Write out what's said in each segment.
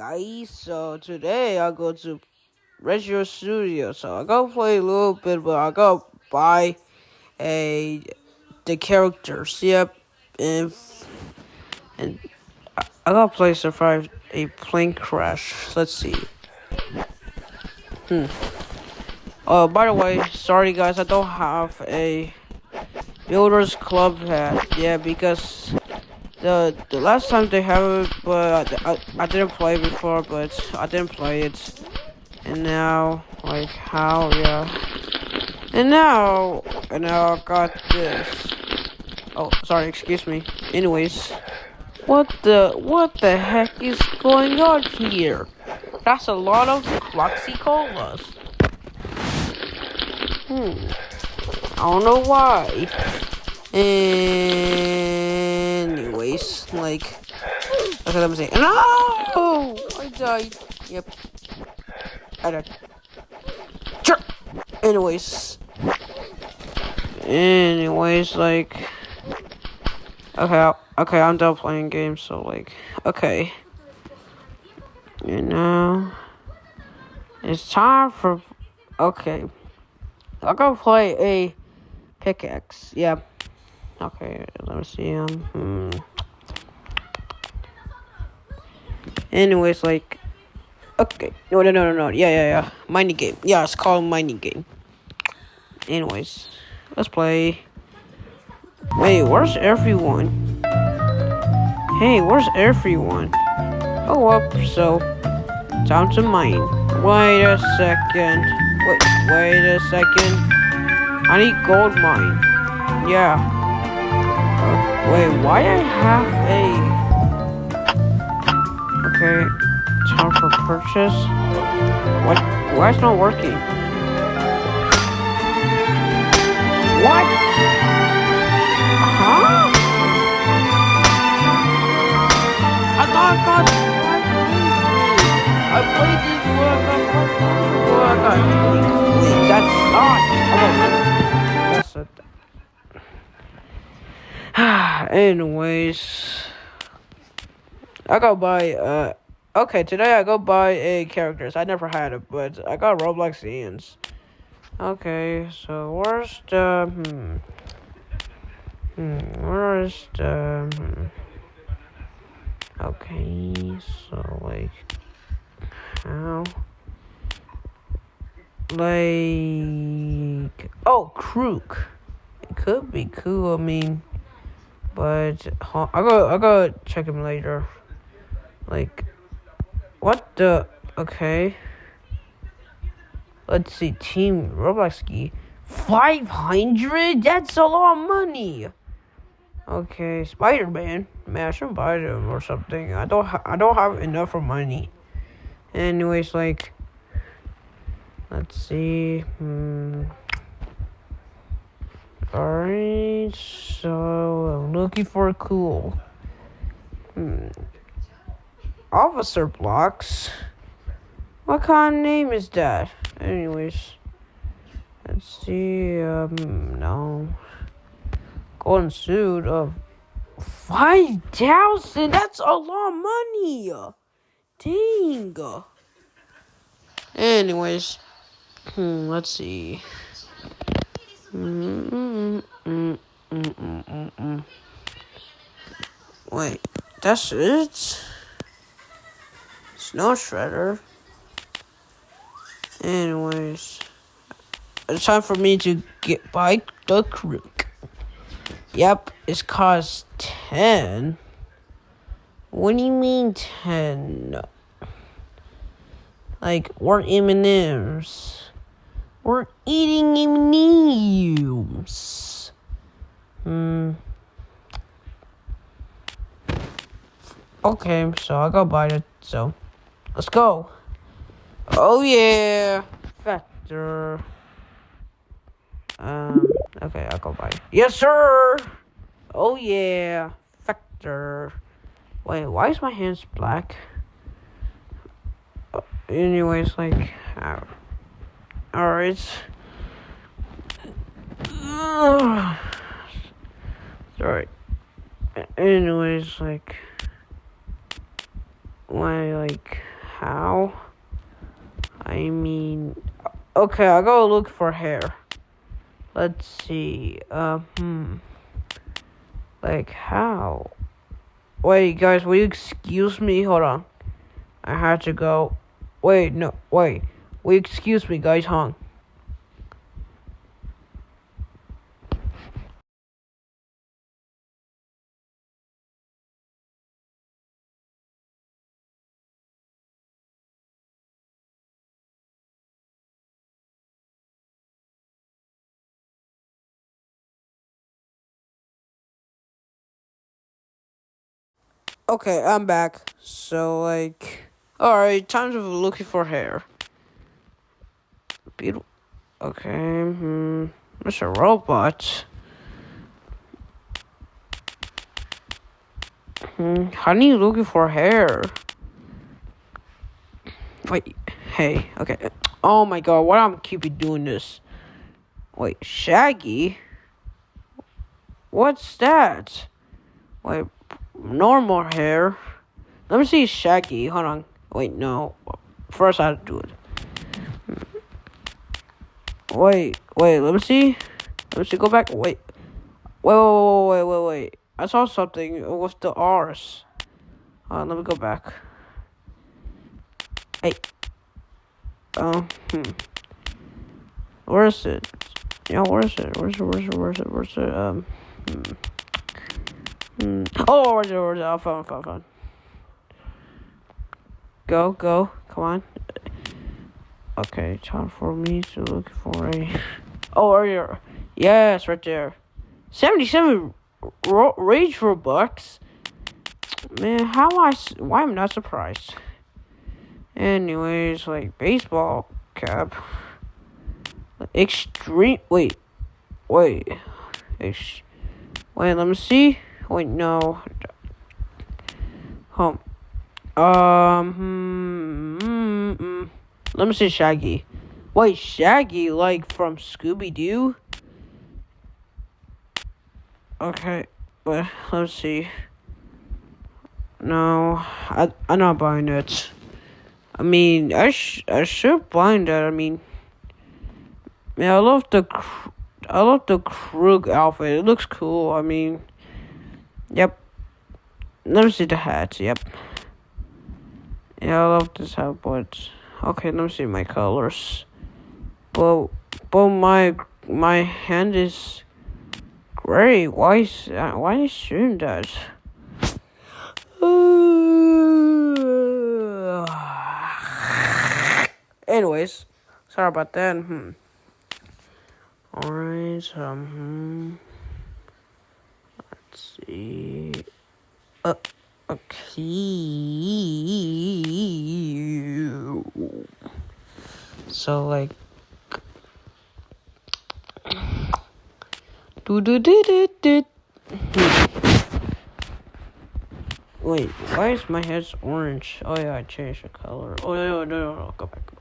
guys? So today I go to retrostuido. So I go play a little bit, but I go buy the characters. Yep, and I gotta play survive a plane crash. Let's see. Oh, by the way, sorry guys, I don't have a builders club hat. Yeah, because the last time they have it, but I didn't play before, but I didn't play it. And now, like, how, yeah. And now I got this. Oh, sorry, excuse me. Anyways, what the heck is going on here? That's a lot of Fluxy Colas. I don't know why. Anyways, like, okay, let me see. No! I died. Yep. I died. Sure. Anyways, like, okay, I'm done playing games, so, like, okay. You know, it's time for, okay, I'll go play a pickaxe, yeah. Okay, let me see, Anyways, like, okay, no, yeah, mining game, yeah, it's called mining game. Anyways, let's play. Wait, where's everyone? Hey, where's everyone? Oh, well, so, time to mine. Wait a second. Wait a second. I need gold mine. Yeah. Wait, why I have okay, time for purchase? What? Why it's not working? What? Huh? I thought I got I played this before I got wait, that's not. That's it. Anyways, I go buy okay, today I go buy a characters. I never had it, but I got Roblox Ians. Okay, so where's the where's the okay, so like how like oh Crook. It could be cool, I mean, but I go check him later. Like what the okay. Let's see, Team Roblox Ski. 500? That's a lot of money. Okay, Spider-Man. Man, I should buy them or something. I don't have enough for money. Anyways, like, let's see. Alright, so I'm looking for a cool. Officer blocks. What kind of name is that? Anyways, let's see. No. Golden suit of 5,000. That's a lot of money. Dang. Anyways, let's see. Wait, that's it. Snow shredder. Anyways, it's time for me to buy the Crook. Yep, it's cost 10. What do you mean 10? Like, we're M&M's. We're eating M&M's. Okay, so I gotta buy it. So, let's go. Oh yeah, factor. Okay, I'll go buy it. Yes, sir. Oh yeah, factor. Wait, why is my hands black? Anyways, like, alright. Sorry. Anyways, like, why, like, how? I mean, okay, I'll go look for hair. Let's see. Like how? Wait, guys, will you excuse me? Hold on. I had to go. Wait, no, wait. Will you excuse me, guys? Hung. Okay, I'm back. So, like, alright, time to looking for hair. Beautiful. Okay, Mr. Robot. How do you looking for hair? Wait, hey, okay. Oh my god, why I'm keep doing this? Wait, Shaggy? What's that? Wait, normal hair. Let me see Shaggy. Hold on. Wait, no. First I have to do it. Wait, let me see. Go back. Wait. I saw something with the R's. Let me go back. Hey. Where is it? Yeah, where is it? Where's it? Oh, where's it? Oh, found. Go. Come on. Okay, time for me to look for a... Oh, earlier. Yes, right there. 77 Rage Robux. Man, why I'm not surprised. Anyways, like, baseball cap. Extreme... Wait, let me see. Wait, no. Let me see Shaggy. Wait, Shaggy, like from Scooby-Doo? Okay, but let's see. No, I'm not buying it. I mean, I should buy that. I mean, man, I love the Krug outfit. It looks cool. I mean, yep. Let me see the hat. Yep. Yeah, I love this hat, but okay. Let me see my colors. But my hand is gray. Why shouldn't that? Anyways, sorry about that. Alright, let's see. Okay. So, like, Wait, why is my head orange? Oh yeah, I changed the color. Oh no, go back.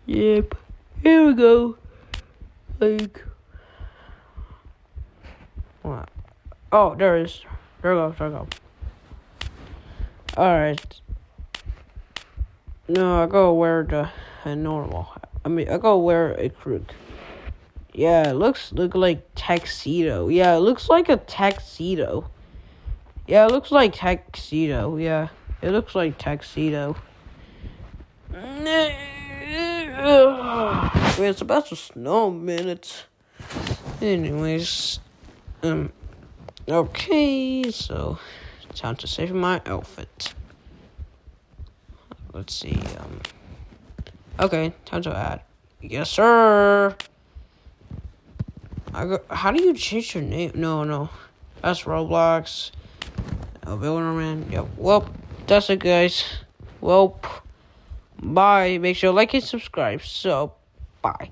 Yep, here we go. Like, what? Oh, there it is. There we go. Alright. No, I gotta wear a normal. I mean, I gotta wear a crook. Yeah, it looks like tuxedo. Yeah, it looks like a tuxedo. Yeah, it looks like tuxedo. Yeah, it looks like tuxedo. It's about to snow, man. Anyways, okay, so time to save my outfit. Let's see, okay, time to add. Yes, sir. How do you change your name? No, that's Roblox. Villain. Yep. Well, that's it, guys. Well, bye. Make sure to like and subscribe. So, bye.